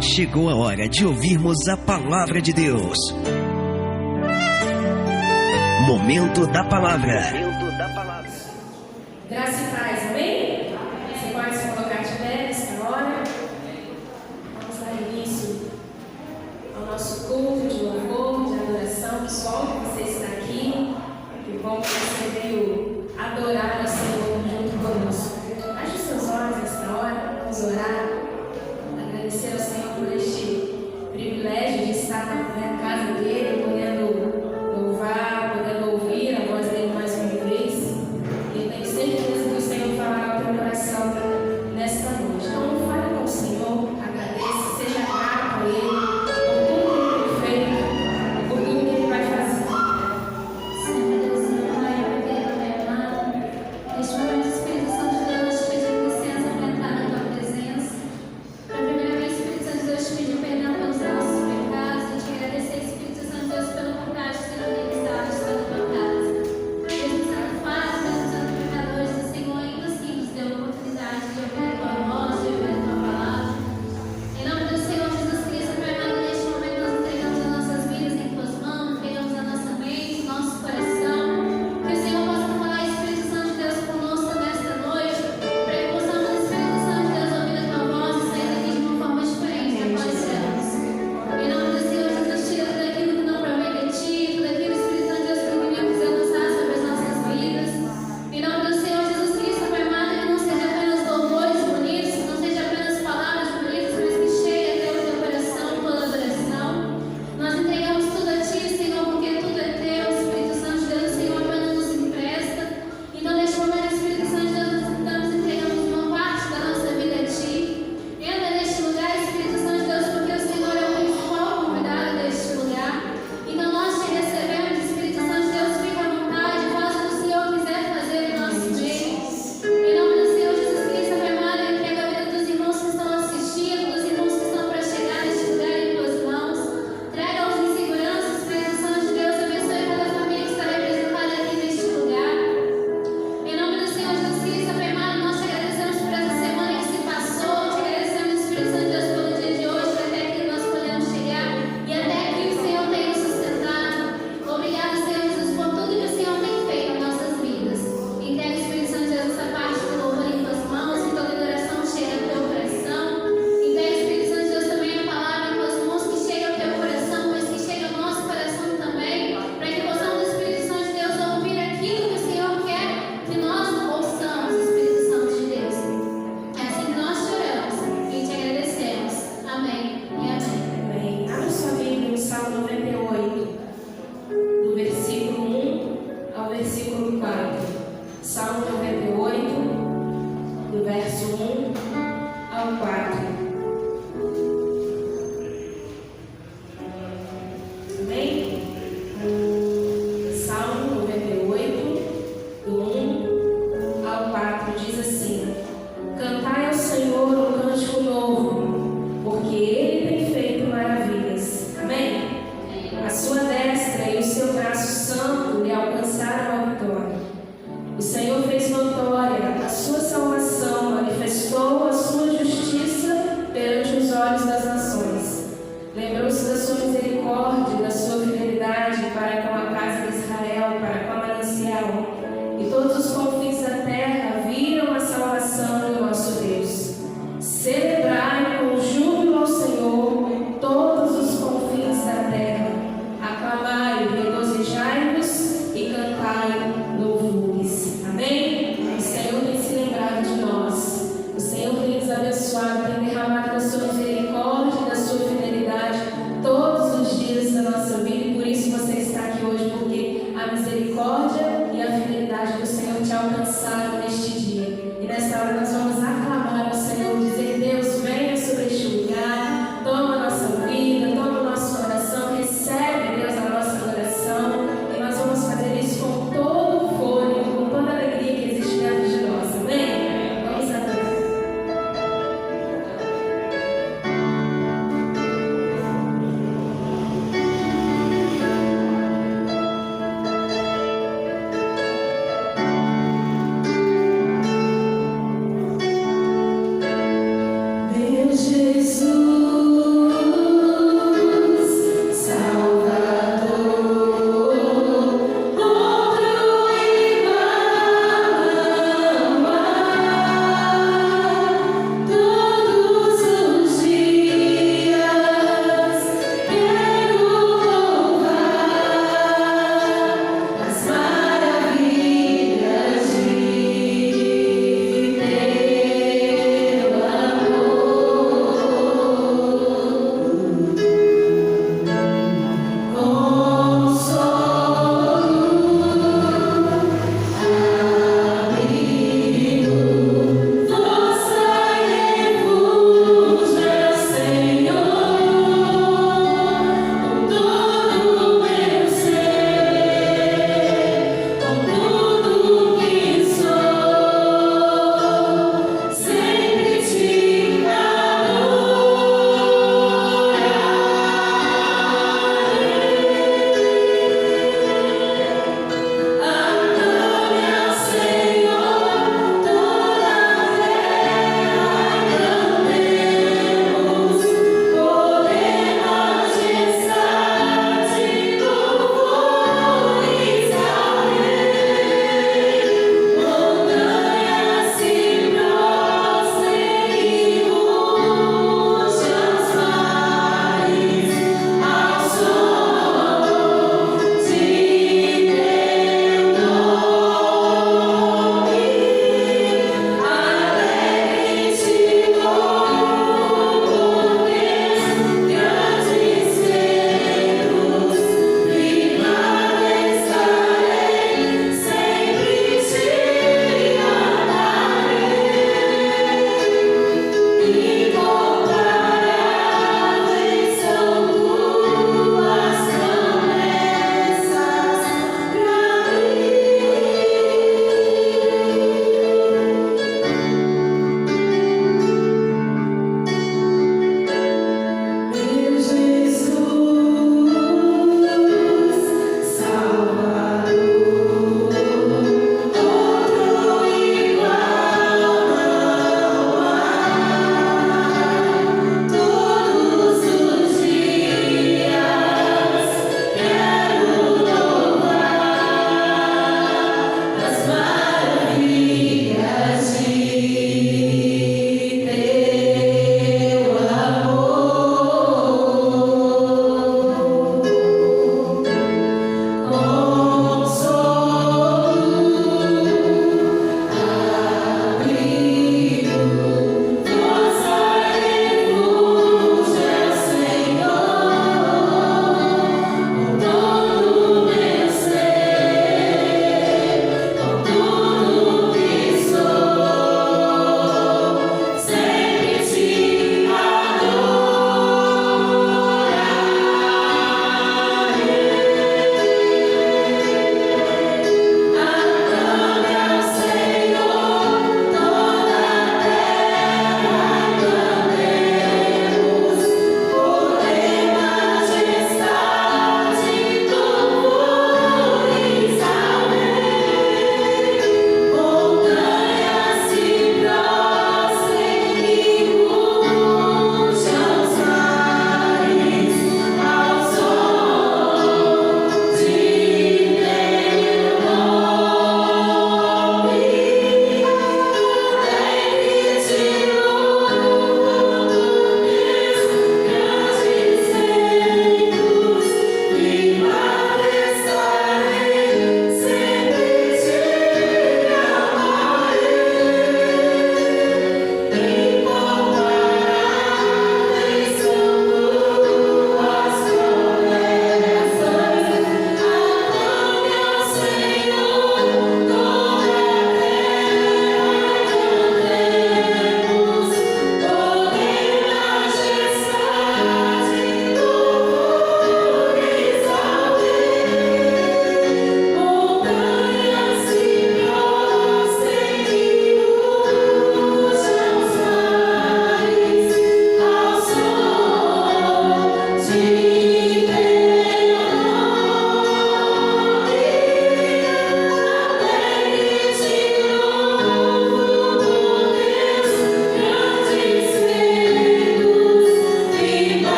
Chegou a hora de ouvirmos a palavra de Deus. Momento da palavra. Graça e paz, amém? Você pode se colocar de pé nesta hora. Vamos dar início ao nosso culto de louvor, de adoração. Pessoal, que você está aqui, que bom que você veio adorar ao Senhor junto conosco. Feche os seus olhos nesta hora, vamos orar, agradecer ao Senhor por este privilégio de estar na casa dele, podendo louvar, podendo ouvir a voz dele mais uma vez.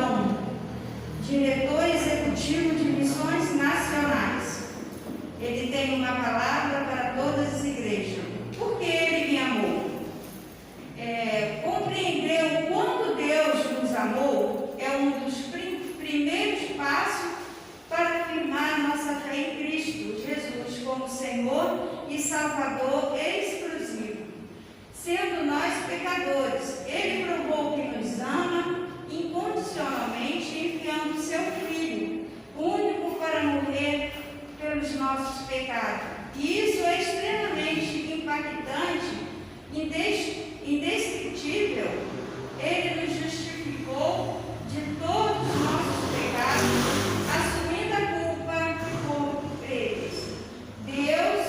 Adão, diretor executivo de missões nacionais. Ele tem uma palavra para todas as igrejas. Por que ele me amou? Compreender o quanto Deus nos amou é um dos primeiros passos para afirmar nossa fé em Cristo Jesus como Senhor e Salvador exclusivo. Sendo nós pecadores, Ele provou que nos ama incondicionalmente, enviando seu Filho, único para morrer pelos nossos pecados. E isso é extremamente impactante, indescritível. Ele nos justificou de todos os nossos pecados, assumindo a culpa por eles. Deus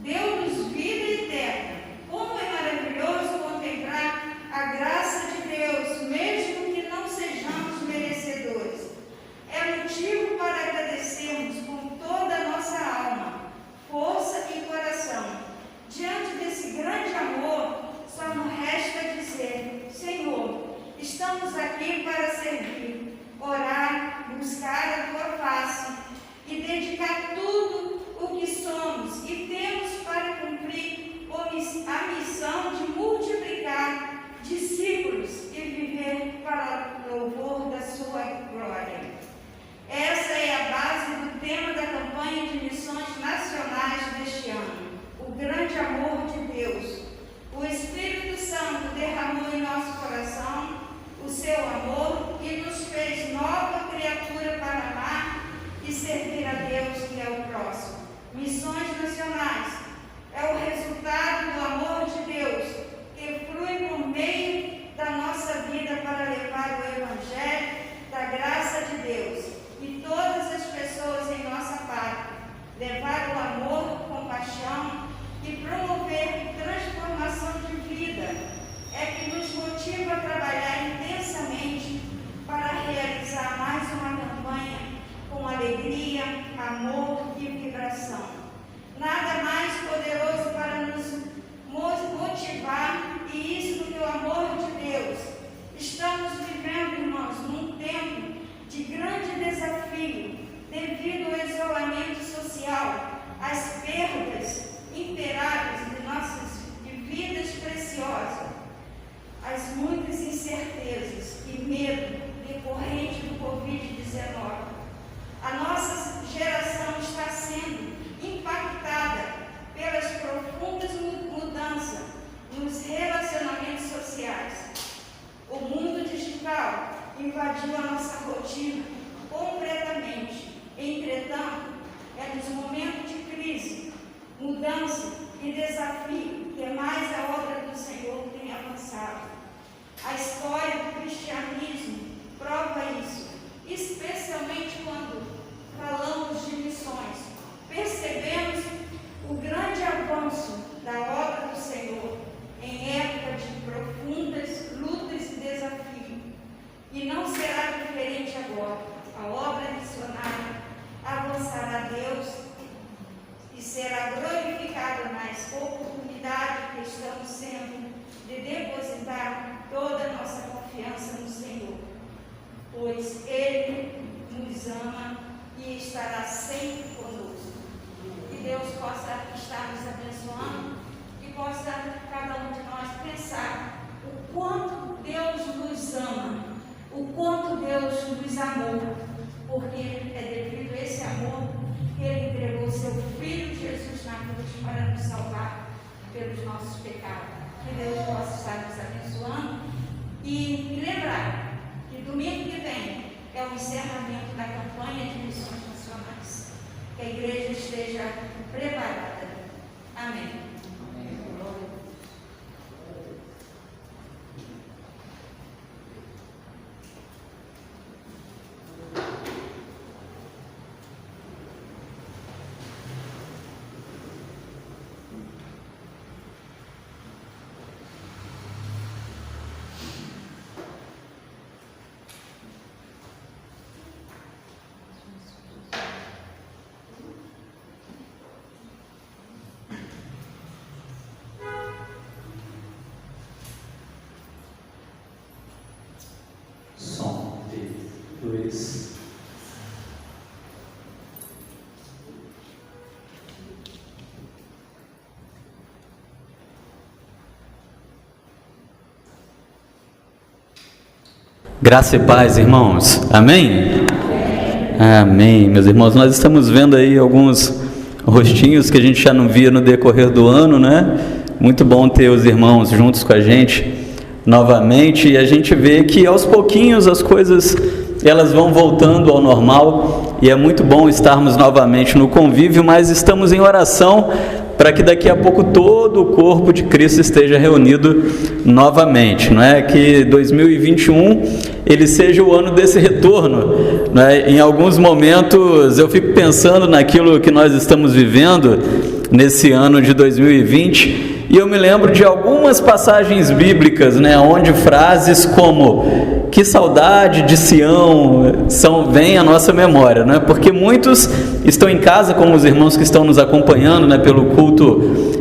deu-nos vida eterna. Como é maravilhoso contemplar a graça de Deus, mesmo que não sejamos merecedores. É motivo para agradecermos com toda a nossa alma, força e coração. Diante desse grande amor, só nos resta dizer: Senhor, estamos aqui para servir, orar, buscar a Tua face e dedicar tudo o que somos e temos para cumprir a missão de multiplicar discípulos e viver para o louvor da Sua glória. Essa é a base do tema da campanha de missões nacionais deste ano. O grande amor de Deus. O Espírito Santo derramou em nosso coração o seu amor e nos fez nova criatura para amar e servir a Deus e ao próximo. Missões nacionais é o resultado do amor de Deus que flui por meio da nossa vida para levar o Evangelho da graça de Deus e todas as pessoas em nossa pátria, levar o amor, compaixão e promover transformação de vida. É que nos motiva a trabalhar intensamente para realizar mais uma campanha com alegria, amor e vibração. Nada mais poderoso para nos motivar e isso do que o amor de Deus. Estamos vivendo, irmãos, num tempo de grande desafio devido ao isolamento social, às perdas imperáveis de nossas vidas preciosas, as muitas incertezas e medo decorrente do Covid-19. A nossa geração está sendo impactada pelas profundas mudanças nos relacionamentos sociais. O mundo digital invadiu a nossa rotina completamente. Entretanto, é nos momentos de crise, mudança e desafio que mais a obra do Senhor tem avançado. A história do cristianismo prova isso, especialmente quando falamos de missões. Percebemos o grande avanço da obra do Senhor em época de profundas lutas e desafios. E não será diferente agora. A obra missionária avançará a Deus e será glorificada nas oportunidades que estamos sendo de depositar toda a nossa confiança no Senhor, pois Ele nos ama e estará sempre conosco. Que Deus possa estar nos abençoando e possa cada um de nós pensar o quanto Deus nos ama, o quanto Deus nos amou, porque é devido a esse amor que Ele entregou seu Filho Jesus na cruz para nos salvar pelos nossos pecados. Que Deus possa estar nos abençoando e lembrar que domingo que vem é o encerramento da campanha de missões nacionais. Que a igreja esteja preparada. Amém. Graça e paz, irmãos. Amém? Amém, meus irmãos. Nós estamos vendo aí alguns rostinhos que a gente já não via no decorrer do ano, né? Muito bom ter os irmãos juntos com a gente novamente, e a gente vê que aos pouquinhos as coisas elas vão voltando ao normal, e é muito bom estarmos novamente no convívio, mas estamos em oração para que daqui a pouco todo o corpo de Cristo esteja reunido novamente, não é? Que 2021 ele seja o ano desse retorno, não é? Em alguns momentos eu fico pensando naquilo que nós estamos vivendo nesse ano de 2020, e eu me lembro de algumas passagens bíblicas, né, onde frases como "que saudade de Sião" vêm à nossa memória, né? Porque muitos estão em casa, como os irmãos que estão nos acompanhando, né, pelo culto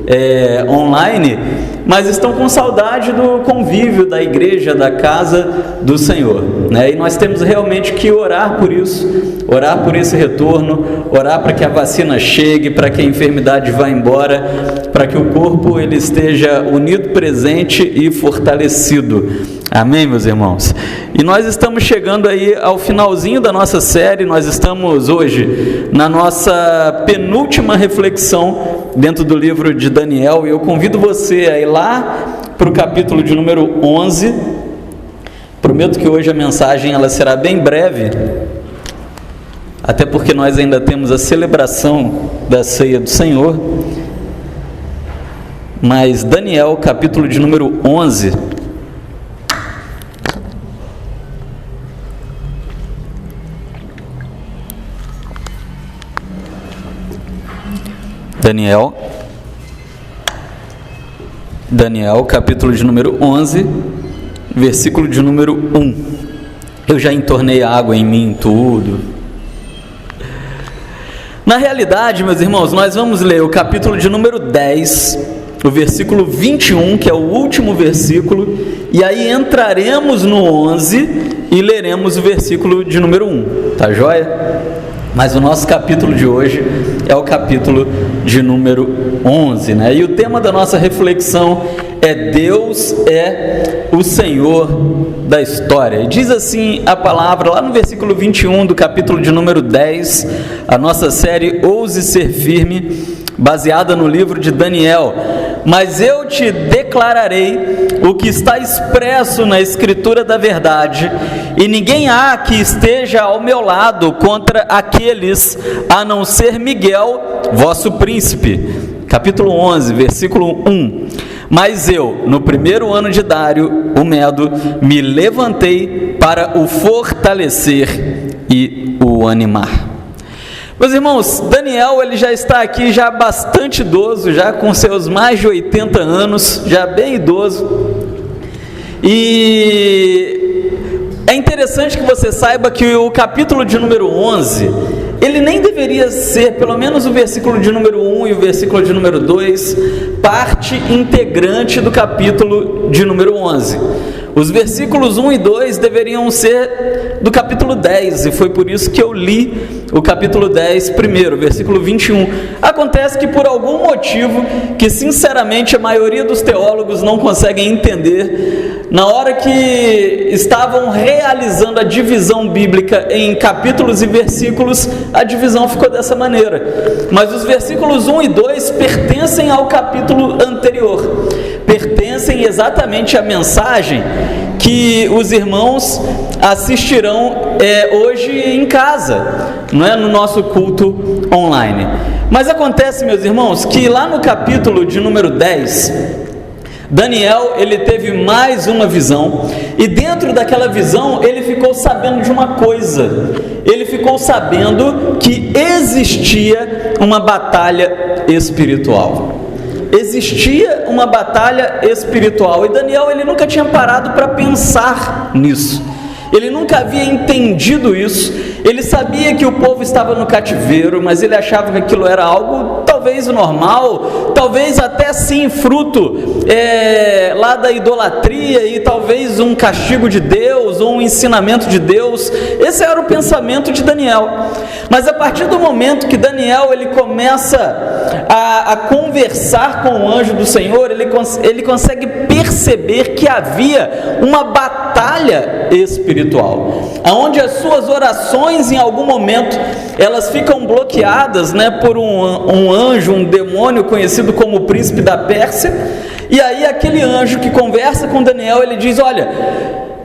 online, mas estão com saudade do convívio da igreja, da casa do Senhor, né? E nós temos realmente que orar por isso, orar por esse retorno, orar para que a vacina chegue, para que a enfermidade vá embora, para que o corpo ele esteja unido, presente e fortalecido. Amém, meus irmãos? E nós estamos chegando aí ao finalzinho da nossa série. Nós estamos hoje na nossa penúltima reflexão dentro do livro de Daniel, e eu convido você a ir lá para o capítulo de número 11. Prometo que hoje a mensagem ela será bem breve, até porque nós ainda temos a celebração da ceia do Senhor. Mas Daniel, capítulo de número 11. Daniel, capítulo de número 11, versículo de número 1. Eu já entornei água em mim tudo. Na realidade, meus irmãos, nós vamos ler o capítulo de número 10, o versículo 21, que é o último versículo, e aí entraremos no 11 e leremos o versículo de número 1, tá joia? Mas o nosso capítulo de hoje é o capítulo de número 11, né? E o tema da nossa reflexão é Deus é o Senhor da história. E diz assim a palavra lá no versículo 21 do capítulo de número 10, a nossa série Ouse Ser Firme, baseada no livro de Daniel. Mas eu te declararei o que está expresso na escritura da verdade, e ninguém há que esteja ao meu lado contra aqueles, a não ser Miguel, vosso príncipe. Capítulo 11, versículo 1. Mas eu, no primeiro ano de Dário, o Medo, me levantei para o fortalecer e o animar. Meus irmãos, Daniel ele já está aqui já bastante idoso, já com seus mais de 80 anos, já bem idoso. E é interessante que você saiba que o capítulo de número 11, ele nem deveria ser, pelo menos o versículo de número 1 e o versículo de número 2, parte integrante do capítulo de número 11. Os versículos 1 e 2 deveriam ser do capítulo 10, e foi por isso que eu li o capítulo 10 primeiro, versículo 21. Acontece que por algum motivo, que sinceramente a maioria dos teólogos não conseguem entender, na hora que estavam realizando a divisão bíblica em capítulos e versículos, a divisão ficou dessa maneira. Mas os versículos 1 e 2 pertencem ao capítulo anterior, pertencem exatamente à mensagem que os irmãos assistirão hoje em casa, não é, no nosso culto online. Mas acontece, meus irmãos, que lá no capítulo de número 10, Daniel ele teve mais uma visão, e dentro daquela visão ele ficou sabendo de uma coisa. Ele ficou sabendo que existia uma batalha espiritual. Existia uma batalha espiritual, e Daniel ele nunca tinha parado para pensar nisso. Ele nunca havia entendido isso. Ele sabia que o povo estava no cativeiro, mas ele achava que aquilo era algo talvez normal, talvez até sim fruto lá da idolatria, e talvez um castigo de Deus ou um ensinamento de Deus. Esse era o pensamento de Daniel. Mas a partir do momento que Daniel ele começa a conversar com o anjo do Senhor, ele consegue perceber que havia uma batalha batalha espiritual, aonde as suas orações em algum momento elas ficam bloqueadas, né, por um anjo, um demônio conhecido como o príncipe da Pérsia. E aí aquele anjo que conversa com Daniel, ele diz: olha,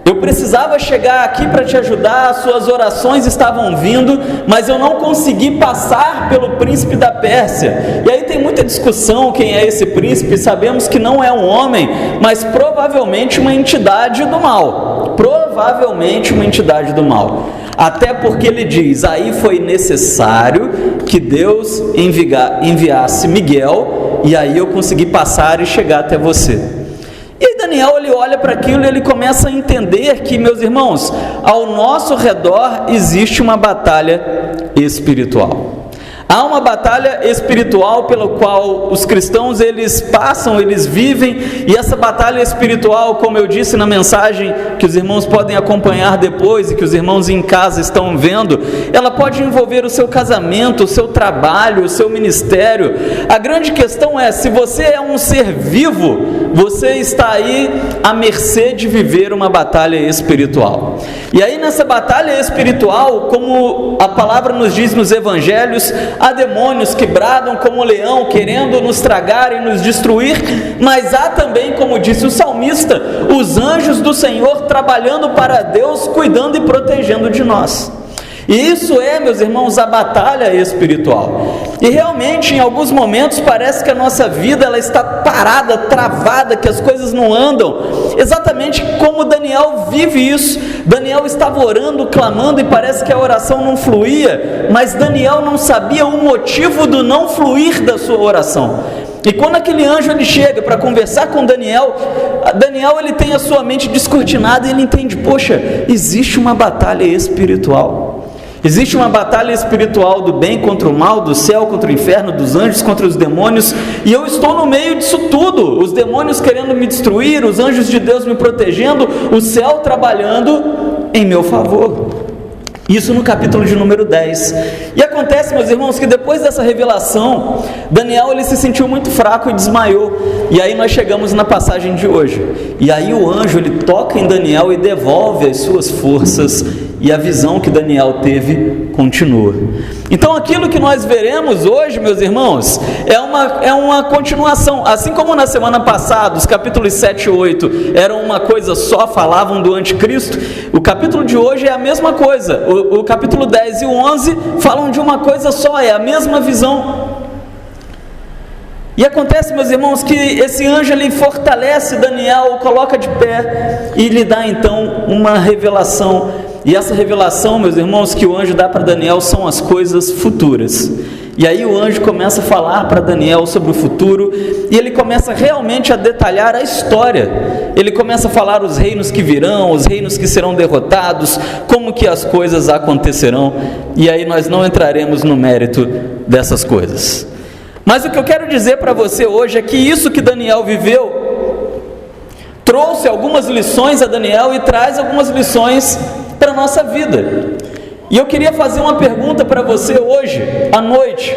eu precisava chegar aqui para te ajudar, as suas orações estavam vindo, mas eu não consegui passar pelo príncipe da Pérsia. E aí tem muita discussão quem é esse príncipe. Sabemos que não é um homem, mas provavelmente uma entidade do mal. Provavelmente uma entidade do mal. Até porque ele diz: aí foi necessário que Deus enviasse Miguel, e aí eu consegui passar e chegar até você. E aí Daniel, ele olha para aquilo e ele começa a entender que, meus irmãos, ao nosso redor existe uma batalha espiritual. Há uma batalha espiritual pela qual os cristãos eles passam, eles vivem, e essa batalha espiritual, como eu disse na mensagem que os irmãos podem acompanhar depois e que os irmãos em casa estão vendo, ela pode envolver o seu casamento, o seu trabalho, o seu ministério. A grande questão é, se você é um ser vivo, você está aí à mercê de viver uma batalha espiritual. E aí nessa batalha espiritual, como a palavra nos diz nos evangelhos, há demônios que bradam como leão, querendo nos tragar e nos destruir, mas há também, como disse o salmista, os anjos do Senhor trabalhando para Deus, cuidando e protegendo de nós. E isso é, meus irmãos, a batalha espiritual. E realmente, em alguns momentos, parece que a nossa vida ela está parada, travada, que as coisas não andam. Exatamente como Daniel vive isso. Daniel estava orando, clamando, e parece que a oração não fluía, mas Daniel não sabia o motivo do não fluir da sua oração. E quando aquele anjo ele chega para conversar com Daniel, ele tem a sua mente descortinada e ele entende: poxa, existe uma batalha espiritual. Existe uma batalha espiritual do bem contra o mal, do céu contra o inferno, dos anjos contra os demônios, e eu estou no meio disso tudo. Os demônios querendo me destruir, os anjos de Deus me protegendo, o céu trabalhando em meu favor. Isso no capítulo de número 10. E acontece, meus irmãos, que depois dessa revelação, Daniel ele se sentiu muito fraco e desmaiou. E aí nós chegamos na passagem de hoje. E aí o anjo ele toca em Daniel e devolve as suas forças, e a visão que Daniel teve continua. Então aquilo que nós veremos hoje, meus irmãos, é uma continuação. Assim como na semana passada os capítulos 7 e 8 eram uma coisa só, falavam do anticristo, o capítulo de hoje é a mesma coisa. O capítulo 10 e o 11 falam de uma coisa só, é a mesma visão. E acontece, meus irmãos, que esse anjo ele fortalece Daniel, o coloca de pé e lhe dá então uma revelação. E essa revelação, meus irmãos, que o anjo dá para Daniel são as coisas futuras. E aí o anjo começa a falar para Daniel sobre o futuro, e ele começa realmente a detalhar a história. Ele começa a falar os reinos que virão, os reinos que serão derrotados, como que as coisas acontecerão. E aí nós não entraremos no mérito dessas coisas. Mas o que eu quero dizer para você hoje é que isso que Daniel viveu trouxe algumas lições a Daniel e traz algumas lições para a nossa vida. E eu queria fazer uma pergunta para você hoje à noite.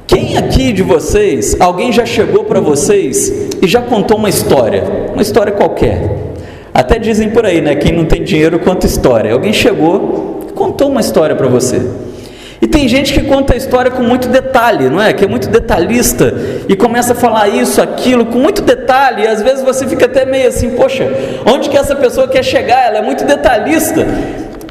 Quem aqui de vocês, alguém já chegou para vocês e já contou uma história qualquer? Até dizem por aí, né? Quem não tem dinheiro conta história. Alguém chegou e contou uma história para você. E tem gente que conta a história com muito detalhe, não é? Que é muito detalhista e começa a falar isso, aquilo, com muito detalhe, e às vezes você fica até meio assim: poxa, onde que essa pessoa quer chegar? Ela é muito detalhista.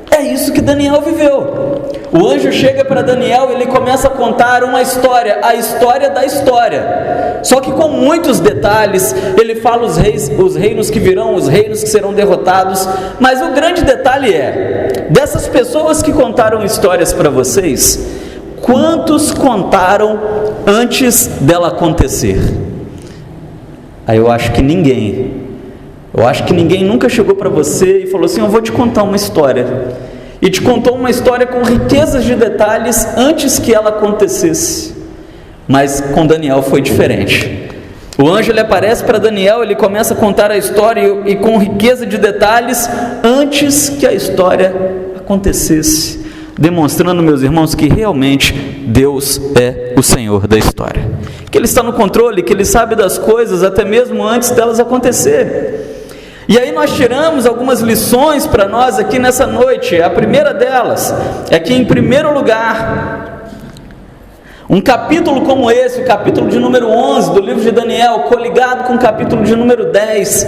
É isso que Daniel viveu. O anjo chega para Daniel e ele começa a contar uma história, a história da história, só que com muitos detalhes. Ele fala os reinos que virão, os reinos que serão derrotados, mas o grande detalhe é, dessas pessoas que contaram histórias para vocês, quantos contaram antes dela acontecer? Aí eu acho que ninguém. Eu acho que ninguém nunca chegou para você e falou assim: eu vou te contar uma história. E te contou uma história com riquezas de detalhes antes que ela acontecesse. Mas com Daniel foi diferente. O anjo ele aparece para Daniel, ele começa a contar a história e com riqueza de detalhes antes que a história acontecesse. demonstrando, meus irmãos, que realmente Deus é o Senhor da história, que Ele está no controle, que Ele sabe das coisas até mesmo antes delas acontecerem. E aí nós tiramos algumas lições para nós aqui nessa noite. A primeira delas é que, em primeiro lugar, um capítulo como esse, o capítulo de número 11 do livro de Daniel, coligado com o capítulo de número 10,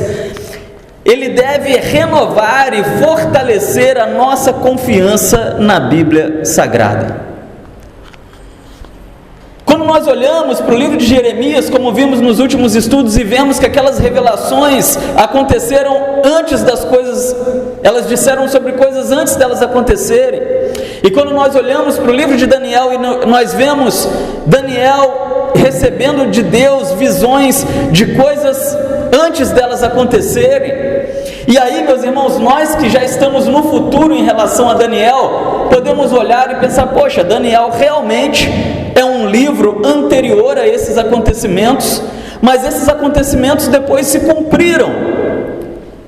ele deve renovar e fortalecer a nossa confiança na Bíblia Sagrada. Quando nós olhamos para o livro de Jeremias, como vimos nos últimos estudos, e vemos que aquelas revelações aconteceram antes das coisas, elas disseram sobre coisas antes delas acontecerem. E quando nós olhamos para o livro de Daniel e nós vemos Daniel recebendo de Deus visões de coisas antes delas acontecerem, e aí, meus irmãos, nós que já estamos no futuro em relação a Daniel, podemos olhar e pensar, poxa, Daniel realmente é um livro anterior a esses acontecimentos, mas esses acontecimentos depois se cumpriram.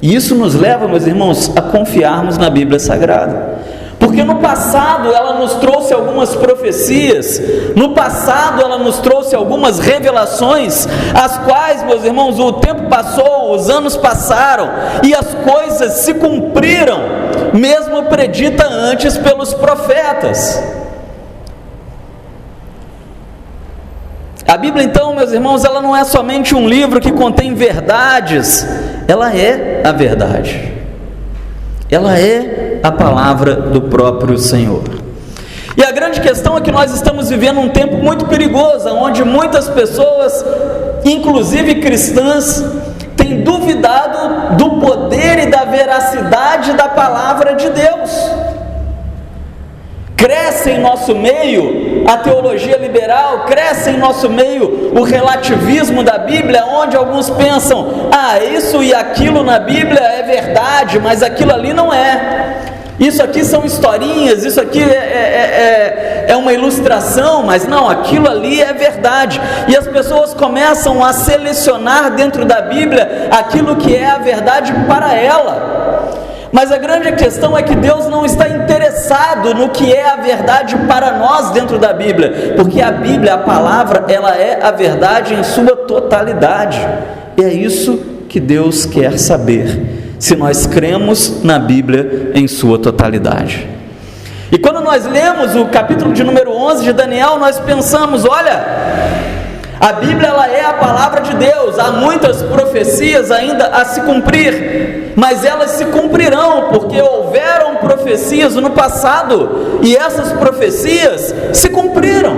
E isso nos leva, meus irmãos, a confiarmos na Bíblia Sagrada. Porque no passado ela nos trouxe algumas profecias, no passado ela nos trouxe algumas revelações, as quais, meus irmãos, o tempo passou, os anos passaram, e as coisas se cumpriram, mesmo predita antes pelos profetas. A Bíblia, então, meus irmãos, ela não é somente um livro que contém verdades, ela é a verdade. Ela é a palavra do próprio Senhor. E a grande questão é que nós estamos vivendo um tempo muito perigoso, onde muitas pessoas, inclusive cristãs, têm duvidado do poder e da veracidade da palavra de Deus. Cresce em nosso meio a teologia liberal, cresce em nosso meio o relativismo da Bíblia, onde alguns pensam, isso e aquilo na Bíblia é verdade, mas aquilo ali não é. Isso aqui são historinhas, isso aqui é uma ilustração, mas não, aquilo ali é verdade. E as pessoas começam a selecionar dentro da Bíblia aquilo que é a verdade para ela. Mas a grande questão é que Deus não está interessado no que é a verdade para nós dentro da Bíblia, porque a Bíblia, a palavra, ela é a verdade em sua totalidade. E é isso que Deus quer saber, se nós cremos na Bíblia em sua totalidade. E quando nós lemos o capítulo de número 11 de Daniel, nós pensamos, olha, a Bíblia, ela é a palavra de Deus, há muitas profecias ainda a se cumprir, mas elas se cumprirão, porque houveram profecias no passado, e essas profecias se cumpriram.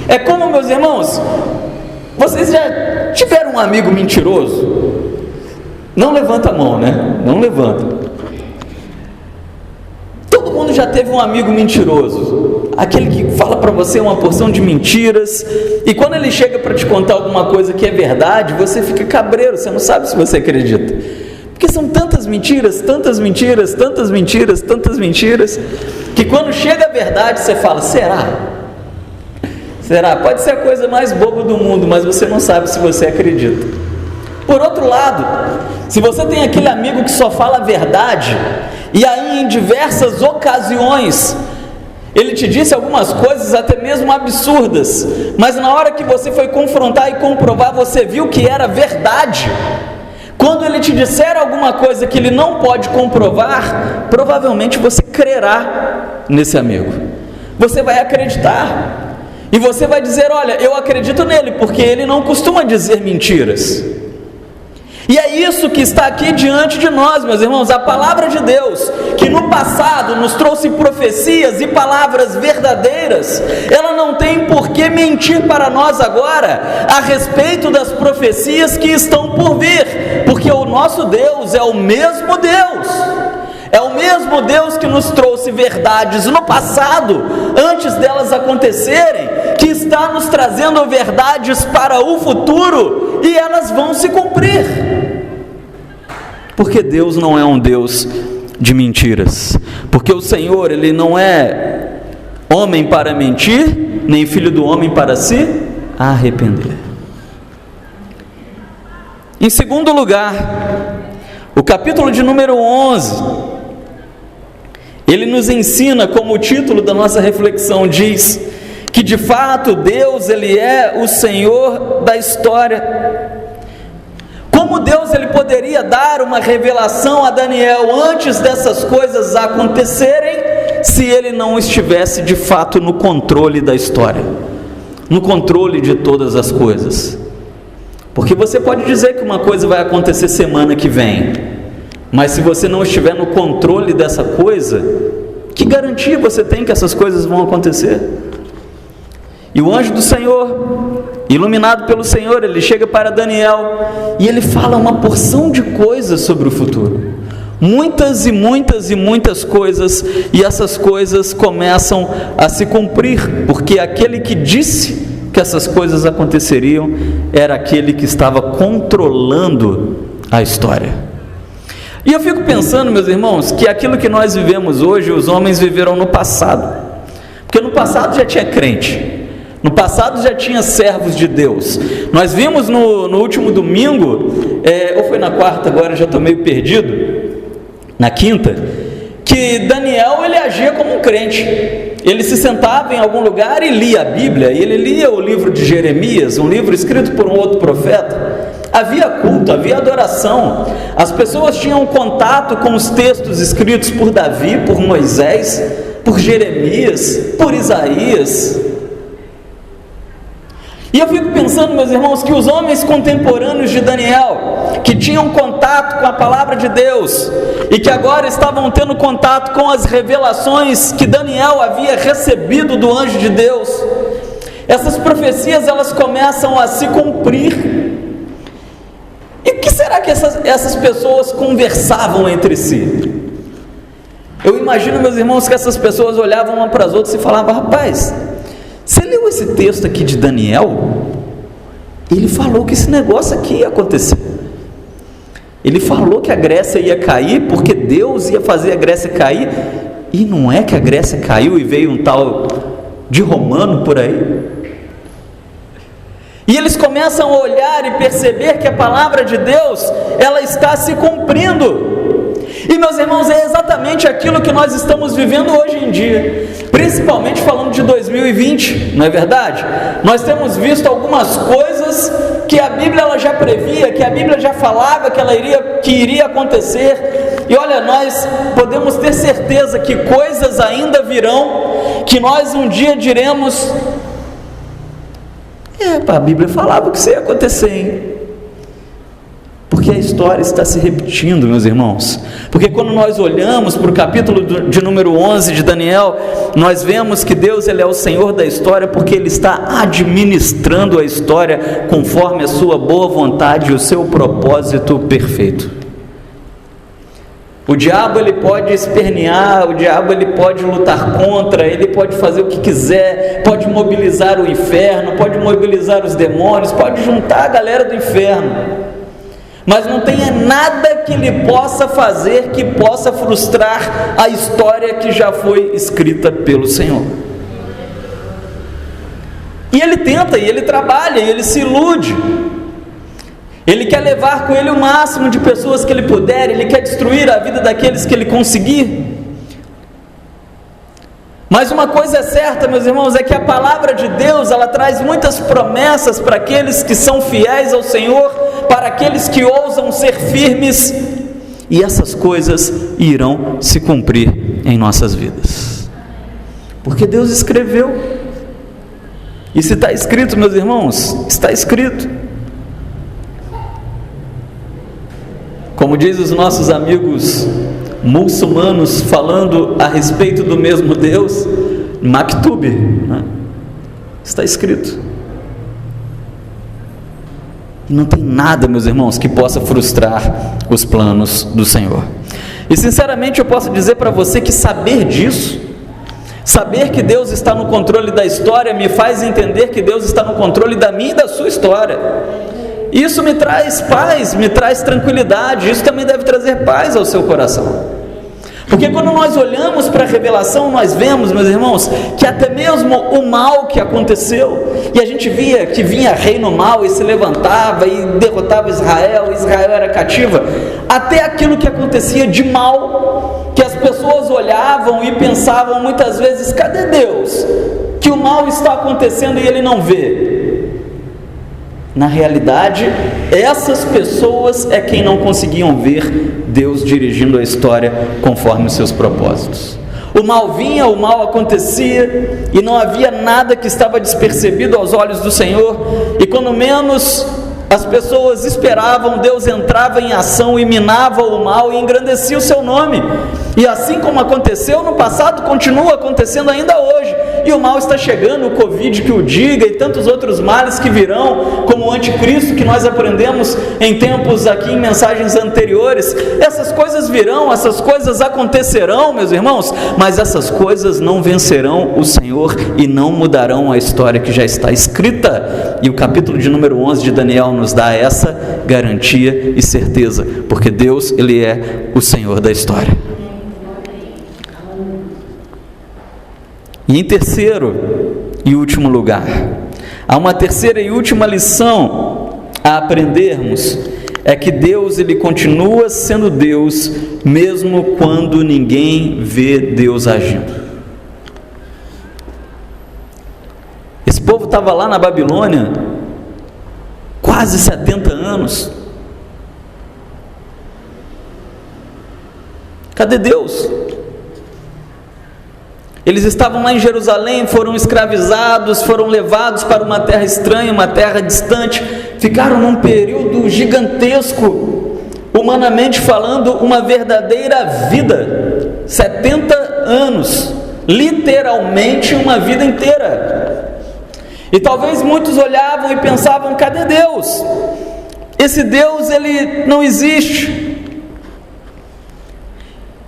É como, meus irmãos, vocês já tiveram um amigo mentiroso? Não levanta a mão, né? Não levanta. Todo mundo já teve um amigo mentiroso, aquele que fala para você uma porção de mentiras, e quando ele chega para te contar alguma coisa que é verdade, você fica cabreiro, você não sabe se você acredita, porque são tantas mentiras, tantas mentiras, tantas mentiras, tantas mentiras, que quando chega a verdade você fala, será? Será? Pode ser a coisa mais boba do mundo, mas você não sabe se você acredita. Por outro lado, se você tem aquele amigo que só fala a verdade, e aí em diversas ocasiões ele te disse algumas coisas até mesmo absurdas, mas na hora que você foi confrontar e comprovar, você viu que era verdade. Quando ele te disser alguma coisa que ele não pode comprovar, provavelmente você crerá nesse amigo, você vai acreditar, e você vai dizer, olha, eu acredito nele, porque ele não costuma dizer mentiras. E é isso que está aqui diante de nós, meus irmãos, a palavra de Deus, que no passado nos trouxe profecias e palavras verdadeiras, ela não tem por que mentir para nós agora, a respeito das profecias que estão por vir, porque o nosso Deus é o mesmo Deus, é o mesmo Deus que nos trouxe verdades no passado, antes delas acontecerem, que está nos trazendo verdades para o futuro, e elas vão se cumprir, porque Deus não é um Deus de mentiras, porque o Senhor, Ele não é homem para mentir, nem filho do homem para se arrepender. Em segundo lugar, o capítulo de número 11, Ele nos ensina, como o título da nossa reflexão diz, que de fato Deus, Ele é o Senhor da história. Como Deus ele poderia dar uma revelação a Daniel antes dessas coisas acontecerem, se Ele não estivesse de fato no controle da história, no controle de todas as coisas? Porque você pode dizer que uma coisa vai acontecer semana que vem, mas se você não estiver no controle dessa coisa, que garantia você tem que essas coisas vão acontecer? E o anjo do Senhor, iluminado pelo Senhor, ele chega para Daniel e ele fala uma porção de coisas sobre o futuro. Muitas e muitas e muitas coisas, e essas coisas começam a se cumprir, porque aquele que disse que essas coisas aconteceriam era aquele que estava controlando a história. E eu fico pensando, meus irmãos, que aquilo que nós vivemos hoje, os homens viveram no passado, porque no passado já tinha crente, no passado já tinha servos de Deus. Nós vimos no último domingo, ou foi na quarta, agora já estou meio perdido, na quinta, que Daniel ele agia como um crente. Ele se sentava em algum lugar e lia a Bíblia, e ele lia o livro de Jeremias, um livro escrito por um outro profeta. Havia culto, havia adoração, as pessoas tinham contato com os textos escritos por Davi, por Moisés, por Jeremias, por Isaías. E eu fico pensando, meus irmãos, que os homens contemporâneos de Daniel, que tinham contato com a palavra de Deus, e que agora estavam tendo contato com as revelações que Daniel havia recebido do anjo de Deus, essas profecias elas começam a se cumprir. E o que será que essas pessoas conversavam entre si? Eu imagino, meus irmãos, que essas pessoas olhavam uma para as outras e falavam: rapaz, você leu esse texto aqui de Daniel? Ele falou que esse negócio aqui ia acontecer. Ele falou que a Grécia ia cair porque Deus ia fazer a Grécia cair. E não é que a Grécia caiu e veio um tal de romano por aí? E eles começam a olhar e perceber que a palavra de Deus, ela está se cumprindo. E meus irmãos, é exatamente aquilo que nós estamos vivendo hoje em dia, principalmente falando de 2020, não é verdade? Nós temos visto algumas coisas que a Bíblia ela já previa, que a Bíblia já falava que iria acontecer. E olha, nós podemos ter certeza que coisas ainda virão, que nós um dia diremos: a Bíblia falava que isso ia acontecer, hein? Porque a história está se repetindo, meus irmãos. Porque quando nós olhamos para o capítulo de número 11 de Daniel, nós vemos que Deus ele é o Senhor da história, porque Ele está administrando a história conforme a sua boa vontade e o seu propósito perfeito. O diabo ele pode espernear, o diabo ele pode lutar contra, ele pode fazer o que quiser, pode mobilizar o inferno, pode mobilizar os demônios, pode juntar a galera do inferno, mas não tenha nada que ele possa fazer que possa frustrar a história que já foi escrita pelo Senhor. E ele tenta, e ele trabalha, e ele se ilude. Ele quer levar com ele o máximo de pessoas que ele puder, ele quer destruir a vida daqueles que ele conseguir. Mas uma coisa é certa, meus irmãos, é que a palavra de Deus, ela traz muitas promessas para aqueles que são fiéis ao Senhor, para aqueles que ousam ser firmes, e essas coisas irão se cumprir em nossas vidas, porque Deus escreveu. E se está escrito, meus irmãos, está escrito. Como diz os nossos amigos muçulmanos falando a respeito do mesmo Deus, Maktub, né? Está escrito. E não tem nada, meus irmãos, que possa frustrar os planos do Senhor. E sinceramente eu posso dizer para você que saber disso, saber que Deus está no controle da história, me faz entender que Deus está no controle da minha e da sua história. Isso me traz paz, me traz tranquilidade. Isso também deve trazer paz ao seu coração. Porque quando nós olhamos para a revelação, nós vemos, meus irmãos, que até mesmo o mal que aconteceu, e a gente via que vinha reino mal e se levantava e derrotava Israel, Israel era cativa, até aquilo que acontecia de mal, que as pessoas olhavam e pensavam muitas vezes: cadê Deus? Que o mal está acontecendo e Ele não vê. Na realidade, essas pessoas é quem não conseguiam ver Deus dirigindo a história conforme os seus propósitos. O mal vinha, o mal acontecia, e não havia nada que estava despercebido aos olhos do Senhor, e quando menos as pessoas esperavam, Deus entrava em ação e minava o mal e engrandecia o seu nome. E assim como aconteceu no passado, continua acontecendo ainda hoje. E o mal está chegando, o Covid que o diga, e tantos outros males que virão, como o anticristo que nós aprendemos em tempos aqui em mensagens anteriores. Essas coisas virão, essas coisas acontecerão, meus irmãos, mas essas coisas não vencerão o Senhor e não mudarão a história que já está escrita. E o capítulo de número 11 de Daniel nos dá essa garantia e certeza, porque Deus, Ele é o Senhor da história. E em terceiro e último lugar, há uma terceira e última lição a aprendermos, é que Deus, Ele continua sendo Deus, mesmo quando ninguém vê Deus agindo. Esse povo estava lá na Babilônia, quase 70 anos. Cadê Deus? Eles estavam lá em Jerusalém, foram escravizados, foram levados para uma terra estranha, uma terra distante, ficaram num período gigantesco, humanamente falando, uma verdadeira vida, 70 anos, literalmente uma vida inteira. E talvez muitos olhavam e pensavam: cadê Deus? Esse Deus, Ele não existe.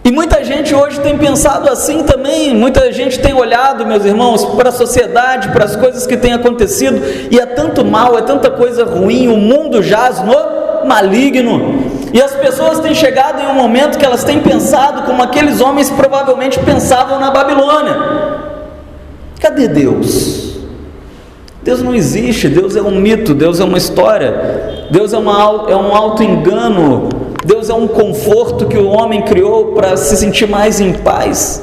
E muita gente hoje tem pensado assim também, muita gente tem olhado, meus irmãos, para a sociedade, para as coisas que têm acontecido, e é tanto mal, é tanta coisa ruim, o mundo jaz no maligno, e as pessoas têm chegado em um momento que elas têm pensado como aqueles homens provavelmente pensavam na Babilônia: cadê Deus? Deus não existe, Deus é um mito, Deus é uma história, Deus é um auto-engano, Deus é um conforto que o homem criou para se sentir mais em paz.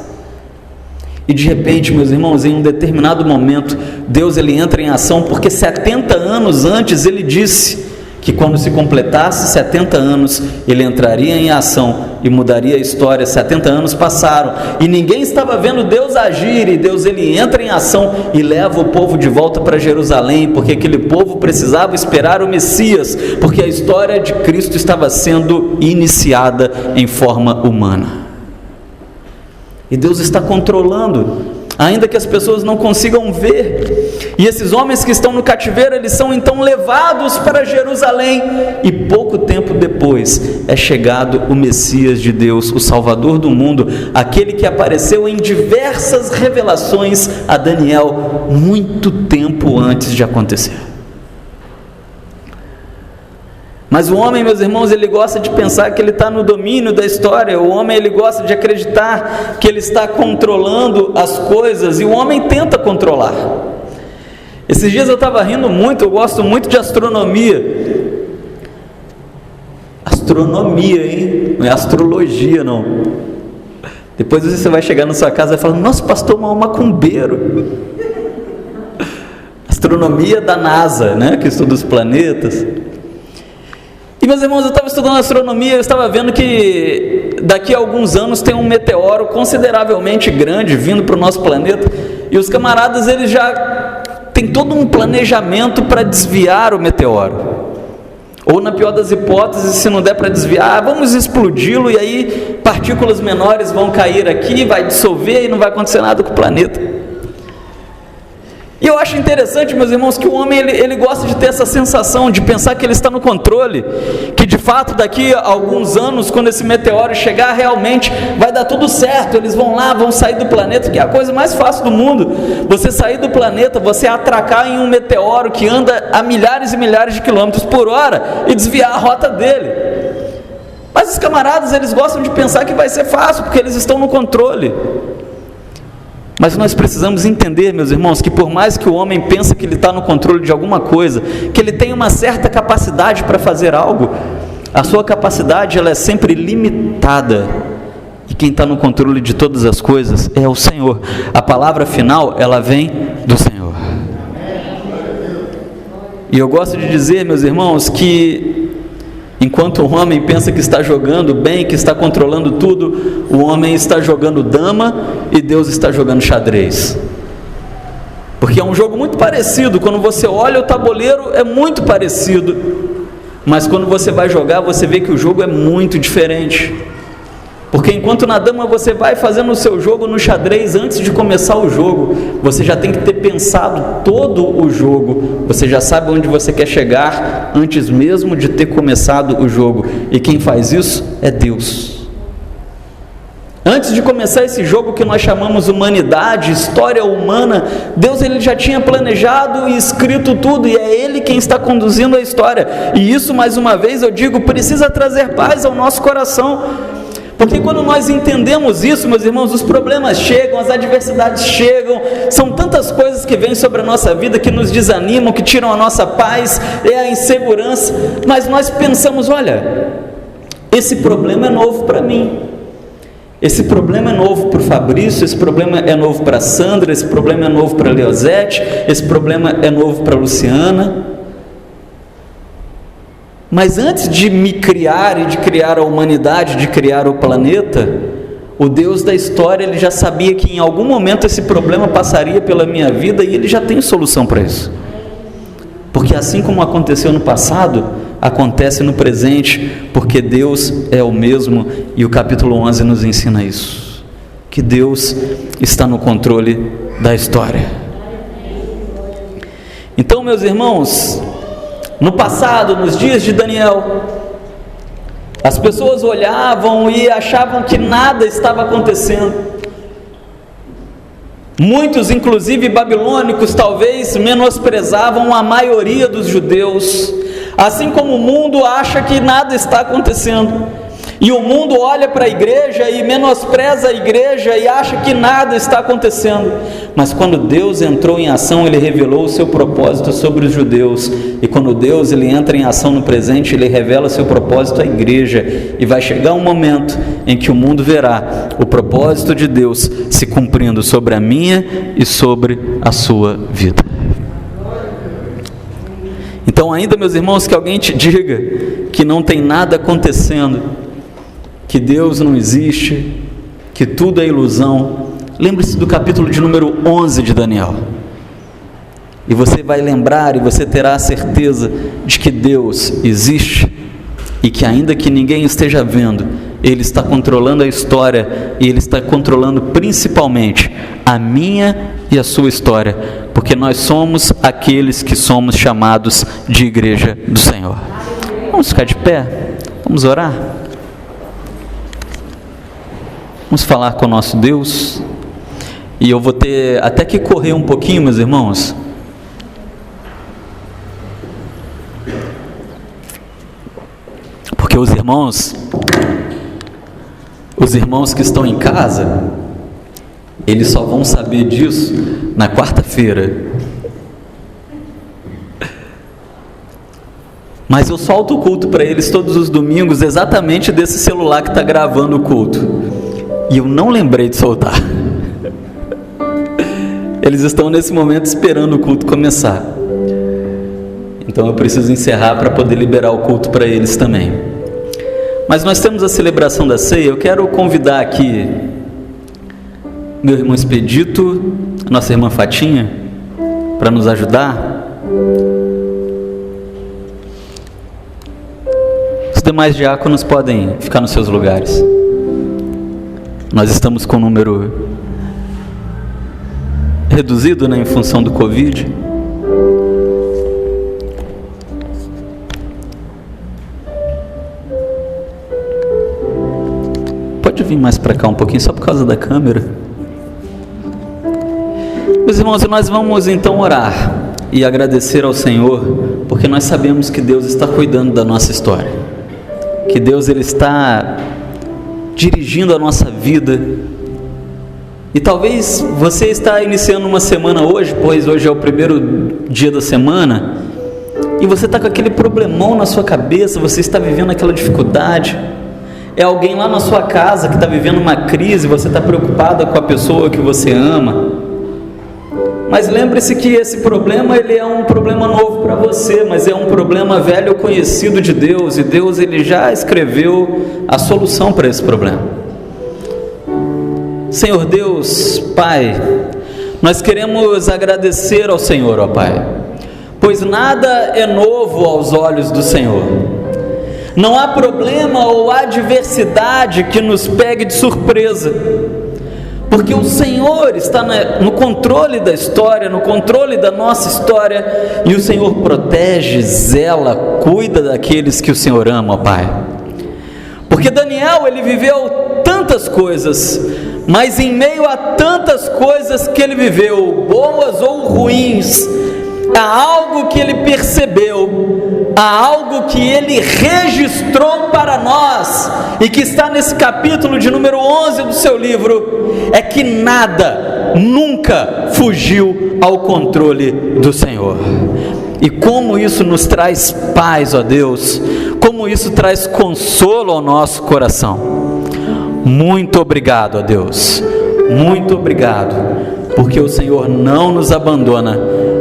E de repente, meus irmãos, em um determinado momento, Deus, Ele entra em ação, porque 70 anos antes Ele disse que quando se completasse 70 anos, Ele entraria em ação e mudaria a história. 70 anos passaram e ninguém estava vendo Deus agir, e Deus, Ele entra em ação e leva o povo de volta para Jerusalém, porque aquele povo precisava esperar o Messias, porque a história de Cristo estava sendo iniciada em forma humana. E Deus está controlando, ainda que as pessoas não consigam ver. E esses homens que estão no cativeiro, eles são então levados para Jerusalém, e pouco tempo depois é chegado o Messias de Deus, o Salvador do mundo, aquele que apareceu em diversas revelações a Daniel muito tempo antes de acontecer. Mas o homem, meus irmãos, ele gosta de pensar que ele está no domínio da história. O homem, ele gosta de acreditar que ele está controlando as coisas, e o homem tenta controlar. Esses dias eu estava rindo muito, eu gosto muito de astronomia. Astronomia, hein? Não é astrologia, não. Depois você vai chegar na sua casa e falar: nossa, pastor, é um macumbeiro. Astronomia da NASA, né? Que estuda os planetas. E, meus irmãos, eu estava estudando astronomia, eu estava vendo que daqui a alguns anos tem um meteoro consideravelmente grande vindo para o nosso planeta, e os camaradas, eles já têm todo um planejamento para desviar o meteoro, ou na pior das hipóteses, se não der para desviar, vamos explodi-lo, e aí partículas menores vão cair aqui, vai dissolver e não vai acontecer nada com o planeta. E eu acho interessante, meus irmãos, que o homem ele gosta de ter essa sensação de pensar que ele está no controle, que de fato daqui a alguns anos, quando esse meteoro chegar, realmente vai dar tudo certo, eles vão lá, vão sair do planeta, que é a coisa mais fácil do mundo, você sair do planeta, você atracar em um meteoro que anda a milhares e milhares de quilômetros por hora e desviar a rota dele. Mas os camaradas, eles gostam de pensar que vai ser fácil, porque eles estão no controle. Mas nós precisamos entender, meus irmãos, que por mais que o homem pense que ele está no controle de alguma coisa, que ele tem uma certa capacidade para fazer algo, a sua capacidade ela é sempre limitada, e quem está no controle de todas as coisas é o Senhor. A palavra final, ela vem do Senhor. E eu gosto de dizer, meus irmãos, que enquanto o homem pensa que está jogando bem, que está controlando tudo, o homem está jogando dama e Deus está jogando xadrez. Porque é um jogo muito parecido, quando você olha o tabuleiro é muito parecido, mas quando você vai jogar, você vê que o jogo é muito diferente. Porque enquanto na dama você vai fazendo o seu jogo, no xadrez, antes de começar o jogo, você já tem que ter pensado todo o jogo, você já sabe onde você quer chegar, antes mesmo de ter começado o jogo, e quem faz isso é Deus. Antes de começar esse jogo que nós chamamos humanidade, história humana, Deus ele já tinha planejado e escrito tudo, e é Ele quem está conduzindo a história, e isso, mais uma vez eu digo, precisa trazer paz ao nosso coração. Porque quando nós entendemos isso, meus irmãos, os problemas chegam, as adversidades chegam, são tantas coisas que vêm sobre a nossa vida que nos desanimam, que tiram a nossa paz, é a insegurança, mas nós pensamos, olha, esse problema é novo para mim, esse problema é novo para o Fabrício, esse problema é novo para a Sandra, esse problema é novo para a Leozete, esse problema é novo para a Luciana. Mas antes de me criar e de criar a humanidade, de criar o planeta, o Deus da história, ele já sabia que em algum momento esse problema passaria pela minha vida e ele já tem solução para isso. Porque assim como aconteceu no passado, acontece no presente, porque Deus é o mesmo, e o capítulo 11 nos ensina isso, que Deus está no controle da história. Então, meus irmãos, no passado, nos dias de Daniel, as pessoas olhavam e achavam que nada estava acontecendo. Muitos, inclusive babilônicos, talvez menosprezavam a maioria dos judeus, assim como o mundo acha que nada está acontecendo. E o mundo olha para a igreja e menospreza a igreja e acha que nada está acontecendo. Mas quando Deus entrou em ação, Ele revelou o seu propósito sobre os judeus. E quando Deus ele entra em ação no presente, Ele revela o seu propósito à igreja. E vai chegar um momento em que o mundo verá o propósito de Deus se cumprindo sobre a minha e sobre a sua vida. Então ainda, meus irmãos, que alguém te diga que não tem nada acontecendo, que Deus não existe, que tudo é ilusão, lembre-se do capítulo de número 11 de Daniel, e você vai lembrar e você terá a certeza de que Deus existe, e que ainda que ninguém esteja vendo, Ele está controlando a história, e Ele está controlando principalmente a minha e a sua história, porque nós somos aqueles que somos chamados de igreja do Senhor. Vamos ficar de pé, vamos orar. Vamos falar com o nosso Deus, e eu vou ter até que correr um pouquinho, meus irmãos, porque os irmãos que estão em casa, eles só vão saber disso na quarta-feira. Mas eu solto o culto para eles todos os domingos, exatamente desse celular que está gravando o culto. E eu não lembrei de soltar. Eles estão nesse momento esperando o culto começar. Então eu preciso encerrar para poder liberar o culto para eles também. Mas nós temos a celebração da ceia. Eu quero convidar aqui meu irmão Expedito, nossa irmã Fatinha, para nos ajudar. Os demais diáconos podem ficar nos seus lugares. Nós estamos com um número reduzido, em função do Covid. Pode vir mais para cá um pouquinho, só por causa da câmera. Meus irmãos, nós vamos então orar e agradecer ao Senhor, porque nós sabemos que Deus está cuidando da nossa história, que Deus ele está dirigindo a nossa vida. E talvez você está iniciando uma semana hoje, pois hoje é o primeiro dia da semana, e você está com aquele problemão na sua cabeça, você está vivendo aquela dificuldade. é alguém lá na sua casa que está vivendo uma crise, você está preocupada com a pessoa que você ama. Mas lembre-se que esse problema, ele é um problema novo para você, mas é um problema velho conhecido de Deus, e Deus, ele já escreveu a solução para esse problema. Senhor Deus, Pai, nós queremos agradecer ao Senhor, ó Pai, pois nada é novo aos olhos do Senhor. Não há problema ou adversidade que nos pegue de surpresa, porque o Senhor está no controle da história, no controle da nossa história, e o Senhor protege, zela, cuida daqueles que o Senhor ama, ó Pai. Porque Daniel, ele viveu tantas coisas, mas em meio a tantas coisas que ele viveu, boas ou ruins, há algo que ele percebeu, há algo que ele registrou para nós, e que está nesse capítulo de número 11 do seu livro, é que nada, nunca fugiu ao controle do Senhor. E como isso nos traz paz, ó Deus, como isso traz consolo ao nosso coração. Muito obrigado, ó Deus, muito obrigado, porque o Senhor não nos abandona,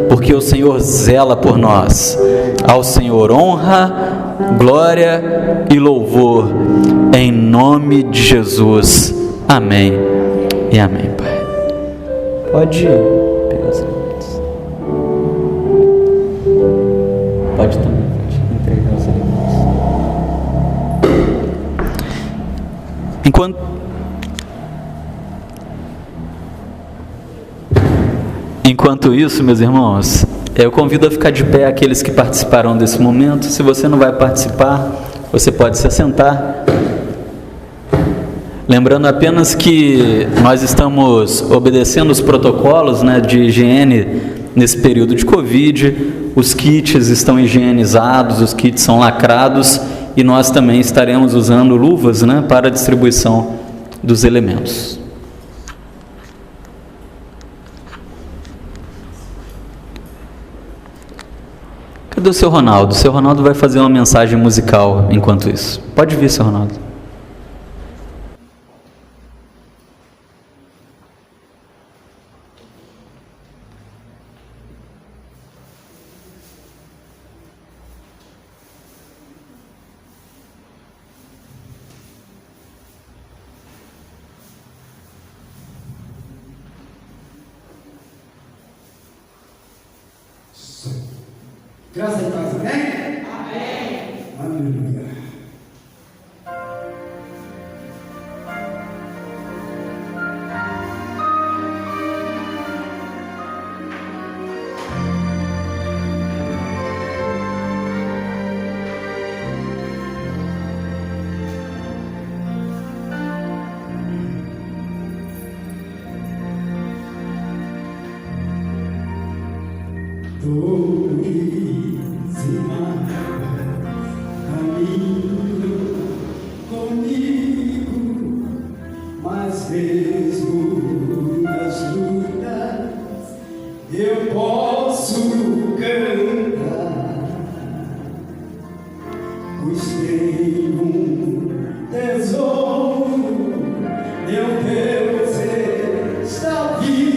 porque o Senhor zela por nós. Ao Senhor honra, glória e louvor, em nome de Jesus. Amém e amém, Pai. Pode pegar os elementos. Pode também, pode entregar os elementos. Enquanto isso, meus irmãos, eu convido a ficar de pé aqueles que participarão desse momento. Se você não vai participar, você pode se assentar. Lembrando apenas que nós estamos obedecendo os protocolos, de higiene nesse período de Covid. Os kits estão higienizados, os kits são lacrados, e nós também estaremos usando luvas, para a distribuição dos elementos. Cadê o seu Ronaldo? O seu Ronaldo vai fazer uma mensagem musical enquanto isso. Pode vir, seu Ronaldo. Graças a Deus, amém? Amém. Aleluia. Está vivo.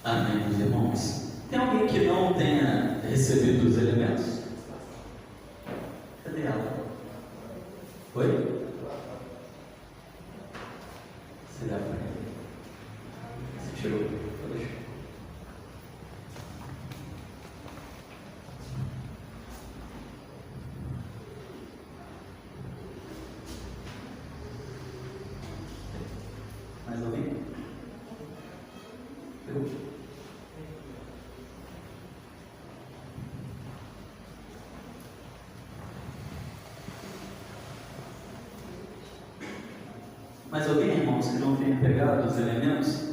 Amém, meus irmãos. Tem alguém que não tenha recebido os elementos? Cadê ela? Oi? Você dá para ele? Você tirou? Deixa. Mais alguém? Eu? Mais alguém, irmãos, que não tenha pegado os elementos?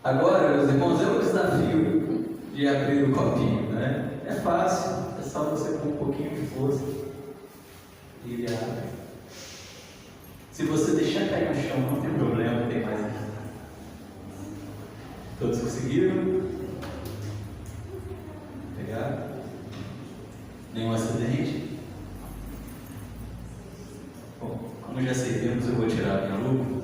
Agora, meus irmãos, é o desafio de abrir o copinho, né? É fácil, é só você com um pouquinho de força e ele abre. Se você deixar cair no chão, não tem problema, tem mais aqui. Todos conseguiram? Pegar? Nenhum acidente? Bom, como já aceitamos, eu vou tirar a minha lupa.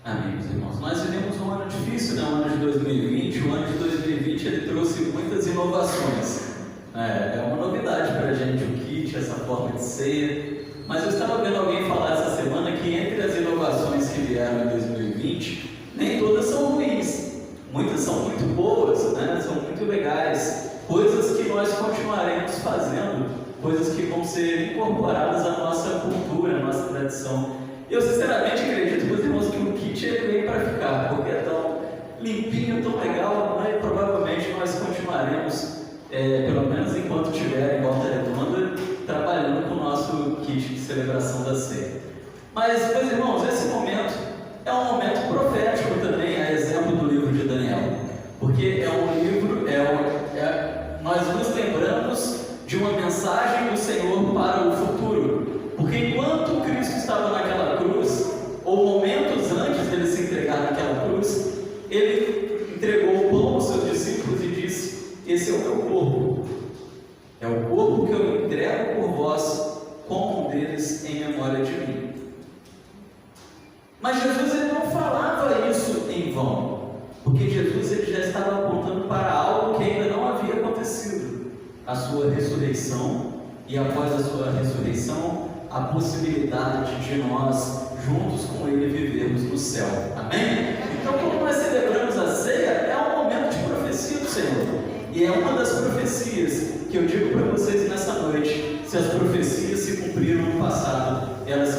Amém, meus irmãos. Nós vivemos um ano difícil, né? Um ano de 2020. O ano de 2020 ele trouxe muitas inovações. É uma novidade para a gente o kit, essa forma de ser. Mas eu estava vendo alguém falar essa semana que entre as inovações que vieram em 2020, nem todas são ruins. Muitas são muito boas, né? São muito legais. Coisas que nós continuaremos fazendo, coisas que vão ser incorporadas à nossa cultura, à nossa tradição. Eu sinceramente acredito, meus irmãos, que o kit ele veio para ficar, porque é tão limpinho, tão legal, né? E provavelmente nós continuaremos, pelo menos enquanto estiver em Volta Redonda, trabalhando com o nosso kit de celebração da ceia. Mas, meus irmãos, esse momento é um momento profético também, a exemplo do livro de Daniel, porque é um livro, nós nos lembramos de uma mensagem do Senhor para o futuro. Porque enquanto Cristo estava naquela cruz, ou momentos antes dele se entregar naquela cruz, ele entregou o pão aos seus discípulos e disse: esse é o meu corpo, é o corpo que eu entrego por vós, comam deles em memória de mim. Mas Jesus ele não falava isso em vão, porque Jesus ele já estava apontando para algo que ainda não havia acontecido, a sua ressurreição, e após a sua ressurreição, a possibilidade de nós, juntos com Ele, vivermos no céu. Amém? Então, quando nós celebramos a ceia, é um momento de profecia do Senhor. E é uma das profecias que eu digo para vocês nessa noite. Se as profecias se cumpriram no passado, elas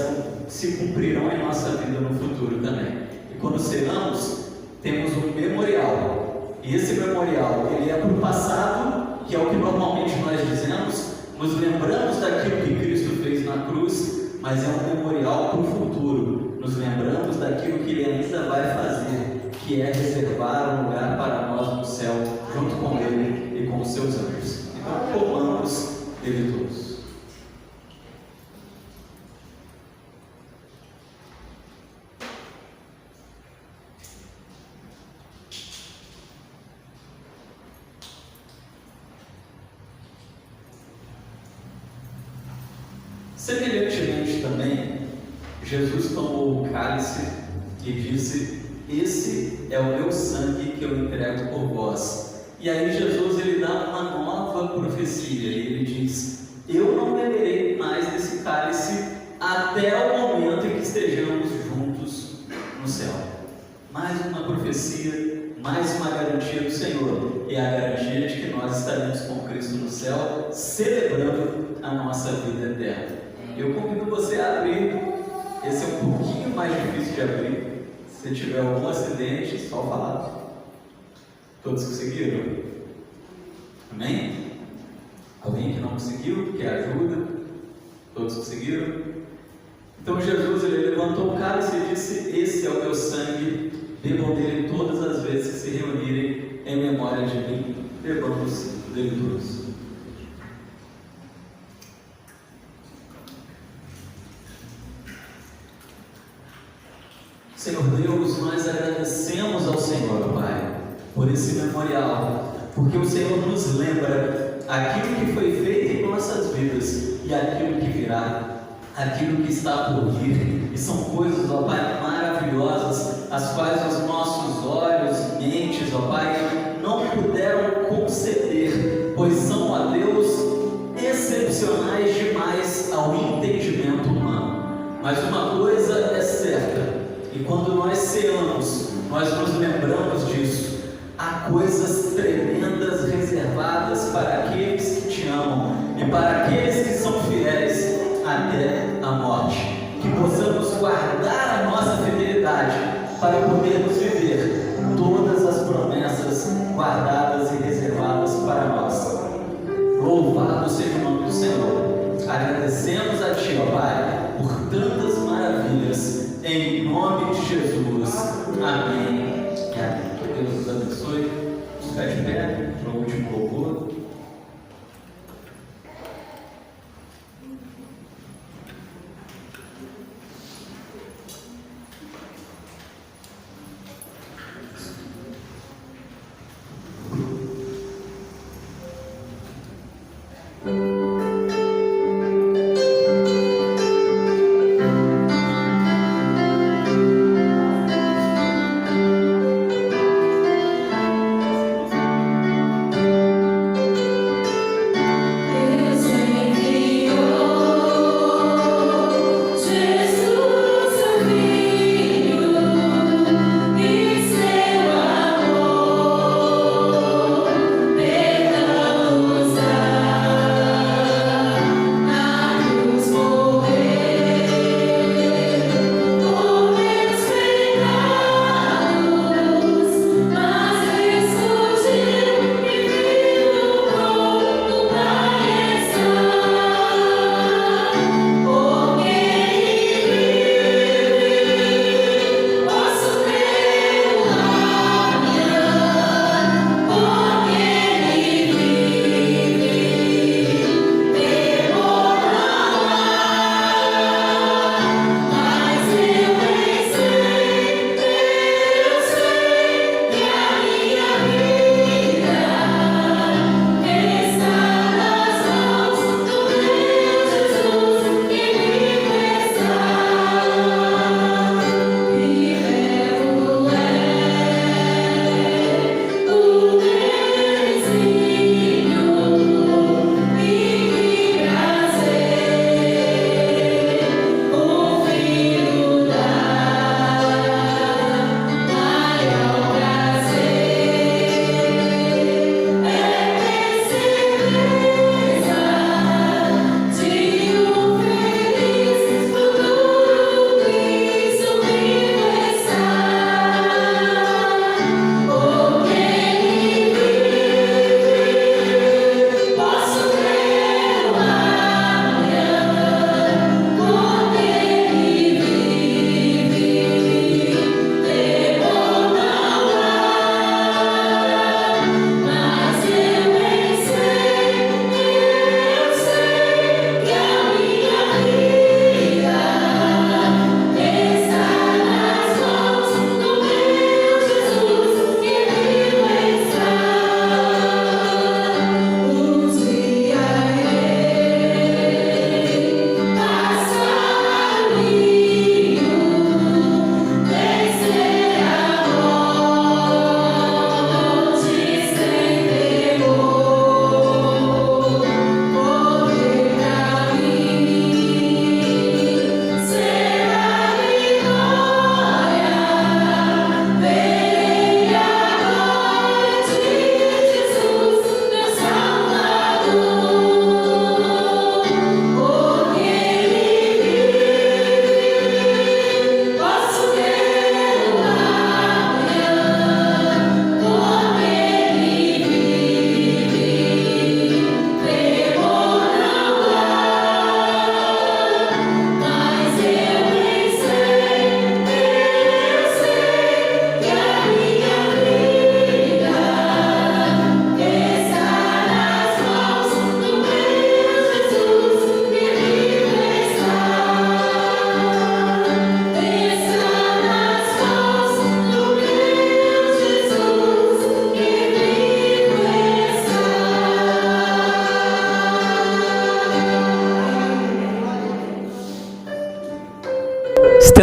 se cumprirão em nossa vida no futuro também. E quando ceamos, temos um memorial. E esse memorial, ele é para o passado, que é o que normalmente nós dizemos. Nos lembramos daquilo que Cristo fez na cruz, mas é um memorial para o futuro. Nos lembramos daquilo que Ele ainda vai fazer, que é reservar um lugar para nós no céu, junto com Ele e com os seus anjos. Então, comamos Ele todos. Semelhantemente também, Jesus tomou o cálice e disse: esse é o meu sangue que eu entrego por vós. E aí Jesus ele dá uma nova profecia, e ele diz: eu não beberei mais desse cálice até o momento em que estejamos juntos no céu. Mais uma profecia, mais uma garantia do Senhor, e a garantia de que nós estaremos com Cristo no céu, celebrando a nossa vida eterna. Eu convido você a abrir. Esse é um pouquinho mais difícil de abrir. Se tiver algum acidente, só falar. Todos conseguiram? Amém? Alguém que não conseguiu, quer ajuda? Todos conseguiram? Então Jesus ele levantou o cálice e disse: esse é o meu sangue, bebam dele todas as vezes que se reunirem em memória de mim. Bebamos dele todos. Senhor Deus, nós agradecemos ao Senhor, Pai, por esse memorial, porque o Senhor nos lembra aquilo que foi feito em nossas vidas e aquilo que virá, aquilo que está por vir, e são coisas, ó Pai, maravilhosas, as quais os nossos olhos e mentes, ó Pai, não puderam conceber, pois são, ó Deus, excepcionais demais ao entendimento humano. Mas uma coisa é certa, e quando nós ceamos, nós nos lembramos disso. Há coisas tremendas reservadas para aqueles que te amam e para aqueles que são fiéis até a morte. Que possamos guardar a nossa fidelidade para podermos viver todas as promessas guardadas e reservadas para nós. Louvado seja o nome do Senhor. Agradecemos a Ti, ó Pai, por tantas maravilhas, em nome de Jesus. Amém. Amém. Que Deus nos abençoe. Fica de pé para o último louvor.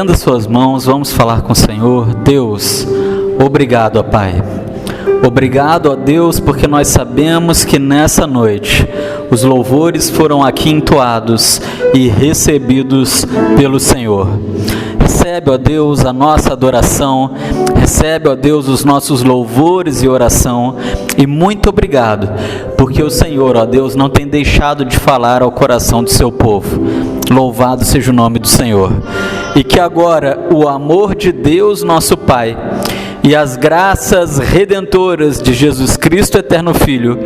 estenda suas mãos, vamos falar com o Senhor. Deus, obrigado, ó Pai. Obrigado, ó Deus, porque nós sabemos que nessa noite os louvores foram aqui entoados e recebidos pelo Senhor. Recebe, ó Deus, a nossa adoração, recebe, ó Deus, os nossos louvores e oração, e muito obrigado, porque o Senhor, ó Deus, não tem deixado de falar ao coração do seu povo. Louvado seja o nome do Senhor. E que agora o amor de Deus, nosso Pai, e as graças redentoras de Jesus Cristo, eterno Filho,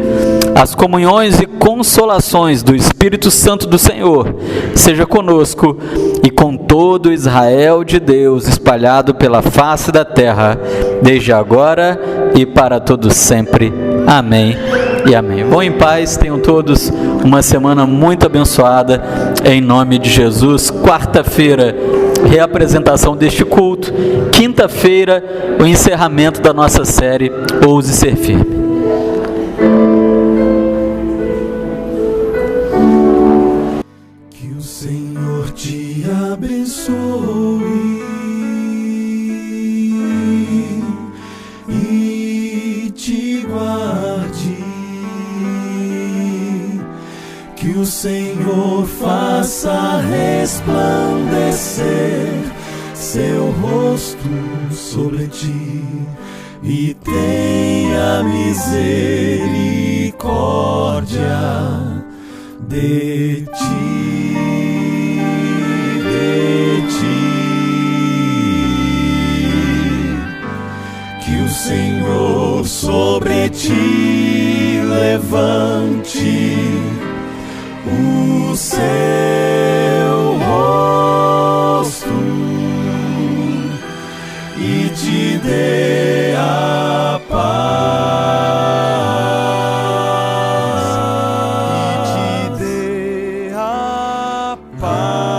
as comunhões e consolações do Espírito Santo do Senhor, seja conosco e com todo Israel de Deus espalhado pela face da terra, desde agora e para todos sempre. Amém e amém. Vão em paz, tenham todos uma semana muito abençoada, em nome de Jesus. Quarta-feira, reapresentação deste culto. Quinta-feira, o encerramento da nossa série Ouse Ser Firme. Que o Senhor te abençoe e te guarde. Que o Senhor faça resplandecer seu rosto sobre ti e tenha misericórdia de ti, Que o Senhor sobre ti levante o seu rosto e te dê a paz, e te dê a paz.